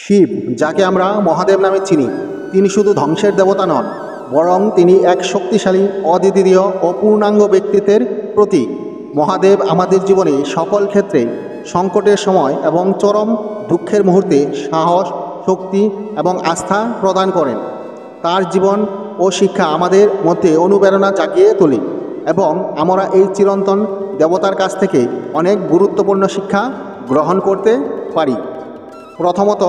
শিব, যাকে আমরা মহাদেব নামে চিনি, তিনি শুধু ধ্বংসের দেবতা নন, বরং তিনি এক শক্তিশালী, অদ্বিতীয় ও পূর্ণাঙ্গ ব্যক্তিত্বের প্রতীক। মহাদেব আমাদের জীবনে সকল ক্ষেত্রে সংকটের সময় এবং চরম দুঃখের মুহূর্তে সাহস, শক্তি এবং আস্থা প্রদান করেন। তার জীবন ও শিক্ষা আমাদের মধ্যে অনুপ্রেরণা জাগিয়ে তোলে এবং আমরা এই চিরন্তন দেবতার কাছ থেকে অনেক গুরুত্বপূর্ণ শিক্ষা গ্রহণ করতে পারি। প্রথমত,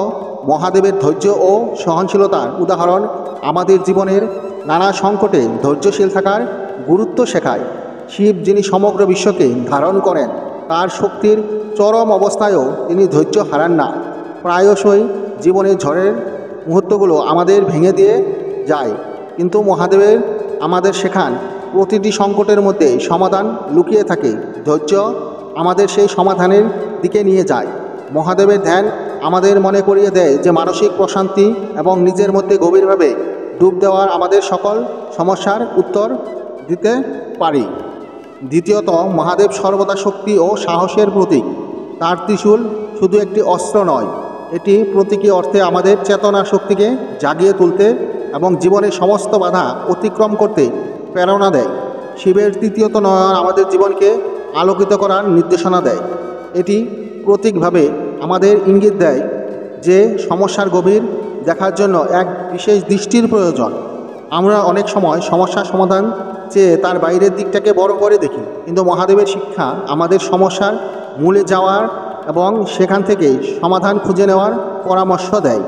মহাদেবের ধৈর্য ও সহনশীলতার উদাহরণ আমাদের জীবনের নানা সংকটে ধৈর্যশীল থাকার গুরুত্ব শেখায়। শিব, যিনি সমগ্র বিশ্বকে ধারণ করেন, তার শক্তির চরম অবস্থায়ও তিনি ধৈর্য হারান না। প্রায়শই জীবনের ঝড়ের মুহূর্তগুলো আমাদের ভেঙে দিয়ে যায়, কিন্তু মহাদেবের আমাদের শেখান প্রতিটি সংকটের মধ্যে সমাধান লুকিয়ে থাকে। ধৈর্য আমাদের সেই সমাধানের দিকে নিয়ে যায়। মহাদেবের ধ্যান আমাদের মনে করিয়ে দেয় যে মানসিক প্রশান্তি এবং নিজের মধ্যে গভীরভাবে ডুব দেওয়ার আমাদের সকল সমস্যার উত্তর দিতে পারি। দ্বিতীয়ত, মহাদেব সর্বদা শক্তি ও সাহসের প্রতীক। তার ত্রিশূল শুধু একটি অস্ত্র নয়, এটি প্রতীকী অর্থে আমাদের চেতনা শক্তিকে জাগিয়ে তুলতে এবং জীবনের সমস্ত বাধা অতিক্রম করতে প্রেরণা দেয়। শিবের তৃতীয়ত নয়ন আমাদের জীবনকে আলোকিত করার নির্দেশনা দেয়। এটি প্রতীকভাবে আমাদের ইঙ্গিত দেয় যে সমস্যার গভীর দেখার জন্য এক বিশেষ দৃষ্টির প্রয়োজন। আমরা অনেক সময় সমস্যার সমাধান চেয়ে তার বাইরের দিকটাকে বড় করে দেখি, কিন্তু মহাদেবের শিক্ষা আমাদের সমস্যার মূলে যাওয়ার এবং সেখান থেকে সমাধান খুঁজে নেওয়ার পরামর্শ দেয়।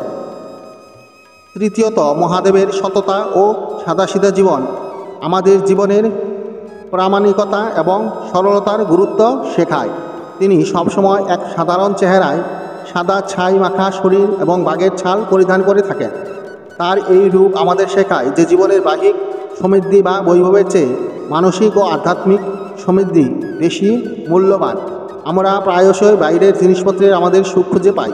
তৃতীয়ত, মহাদেবের সততা ও সাদাসিধা জীবন আমাদের জীবনের প্রামাণিকতা এবং সরলতার গুরুত্ব শেখায়। তিনি সবসময় এক সাধারণ চেহারায় সাদা ছাই মাখা শরীর এবং বাঘের ছাল পরিধান করে থাকেন। তার এই রূপ আমাদের শেখায় যে জীবনের বাহ্যিক সমৃদ্ধি বা বৈভবের চেয়ে মানসিক ও আধ্যাত্মিক সমৃদ্ধি বেশি মূল্যবান। আমরা প্রায়শই বাইরের জিনিসপত্রের আমাদের সুখ খুঁজে পাই,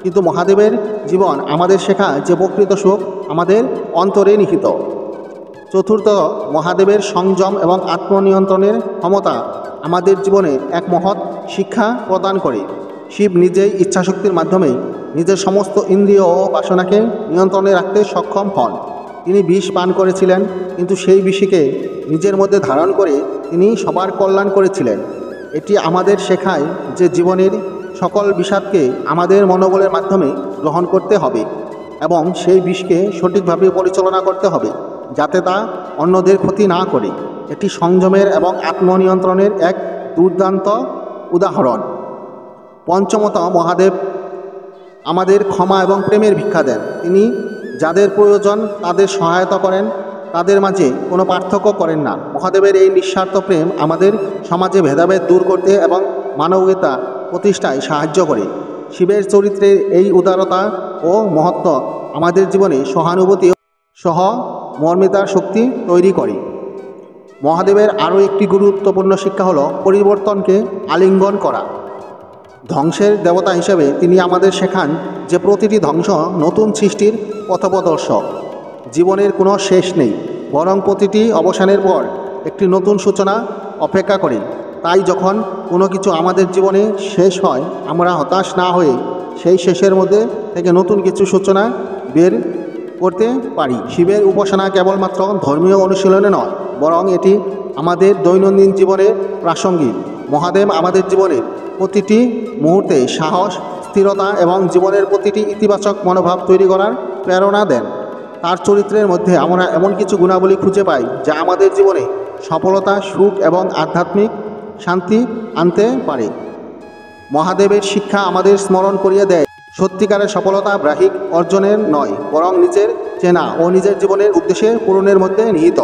কিন্তু মহাদেবের জীবন আমাদের শেখায় যে প্রকৃত সুখ আমাদের অন্তরে নিহিত। চতুর্থ, মহাদেবের সংযম এবং আত্মনিয়ন্ত্রণের ক্ষমতা আমাদের জীবনে এক মহৎ শিক্ষা প্রদান করে। শিব নিজেই ইচ্ছাশক্তির মাধ্যমে নিজের সমস্ত ইন্দ্রিয় ও বাসনাকে নিয়ন্ত্রণে রাখতে সক্ষম হন। তিনি বিষ পান করেছিলেন, কিন্তু সেই বিষকে নিজের মধ্যে ধারণ করে তিনি সবার কল্যাণ করেছিলেন। এটি আমাদের শেখায় যে জীবনের সকল বিষাদকে আমাদের মনোবলের মাধ্যমে গ্রহণ করতে হবে এবং সেই বিষকে সঠিকভাবে পরিচালনা করতে হবে, যাতে তা অন্যদের ক্ষতি না করে। এটি সংযমের এবং আত্মনিয়ন্ত্রণের এক দুর্দান্ত উদাহরণ। পঞ্চমত, মহাদেব আমাদের ক্ষমা এবং প্রেমের ভিক্ষা দেন। তিনি যাদের প্রয়োজন তাদের সহায়তা করেন, তাদের মাঝে কোনো পার্থক্য করেন না। মহাদেবের এই নিঃস্বার্থ প্রেম আমাদের সমাজে ভেদাভেদ দূর করতে এবং মানবিকতা প্রতিষ্ঠায় সাহায্য করে। শিবের চরিত্রের এই উদারতা ও মহত্ব আমাদের জীবনে সহানুভূতি সহ মর্মিতার শক্তি তৈরি করে। মহাদেবের আরও একটি গুরুত্বপূর্ণ শিক্ষা হলো পরিবর্তনকে আলিঙ্গন করা। ধ্বংসের দেবতা হিসেবে তিনি আমাদের শেখান যে প্রতিটি ধ্বংস নতুন সৃষ্টির পথপ্রদর্শক। জীবনের কোনো শেষ নেই, বরং প্রতিটি অবসানের পর একটি নতুন সূচনা অপেক্ষা করে। তাই যখন কোনো কিছু আমাদের জীবনে শেষ হয়, আমরা হতাশ না হয়ে সেই শেষের মধ্যে থেকে নতুন কিছু সূচনা বের করতে পারি। শিবের উপাসনা কেবলমাত্র ধর্মীয় অনুশীলনে নয়, বরং এটি আমাদের দৈনন্দিন জীবনে প্রাসঙ্গিক। মহাদেব আমাদের জীবনের প্রতিটি মুহূর্তে সাহস, স্থিরতা এবং জীবনের প্রতিটি ইতিবাচক মনোভাব তৈরি করার প্রেরণা দেন। তার চরিত্রের মধ্যে আমরা এমন কিছু গুণাবলী খুঁজে পাই যা আমাদের জীবনে সফলতা, সুখ এবং আধ্যাত্মিক শান্তি আনতে পারে। মহাদেবের শিক্ষা আমাদের স্মরণ করিয়ে দেয় সত্যিকারের সফলতা বাহ্যিক অর্জনের নয়, বরং নিজের চেনা ও নিজের জীবনের উদ্দেশ্যের পূরণের মধ্যে নিহিত।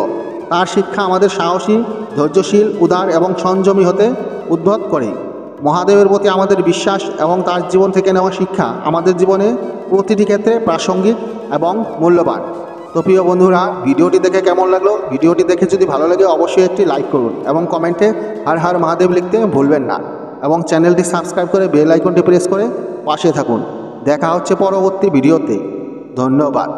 তার শিক্ষা আমাদের সাহসী, ধৈর্যশীল, উদার এবং সংযমী হতে উদ্বুদ্ধ করে। মহাদেবের প্রতি আমাদের বিশ্বাস এবং তার জীবন থেকে নেওয়া শিক্ষা আমাদের জীবনে প্রতিটি ক্ষেত্রে প্রাসঙ্গিক এবং মূল্যবান। তো প্রিয় বন্ধুরা, ভিডিওটি দেখে কেমন লাগলো? ভিডিওটি দেখে যদি ভালো লাগে অবশ্যই একটি লাইক করুন এবং কমেন্টে হর হর মহাদেব লিখতে ভুলবেন না, এবং চ্যানেলটি সাবস্ক্রাইব করে বেল আইকনটি প্রেস করে পাশে থাকুন। দেখা হচ্ছে পরবর্তী ভিডিওতে। ধন্যবাদ।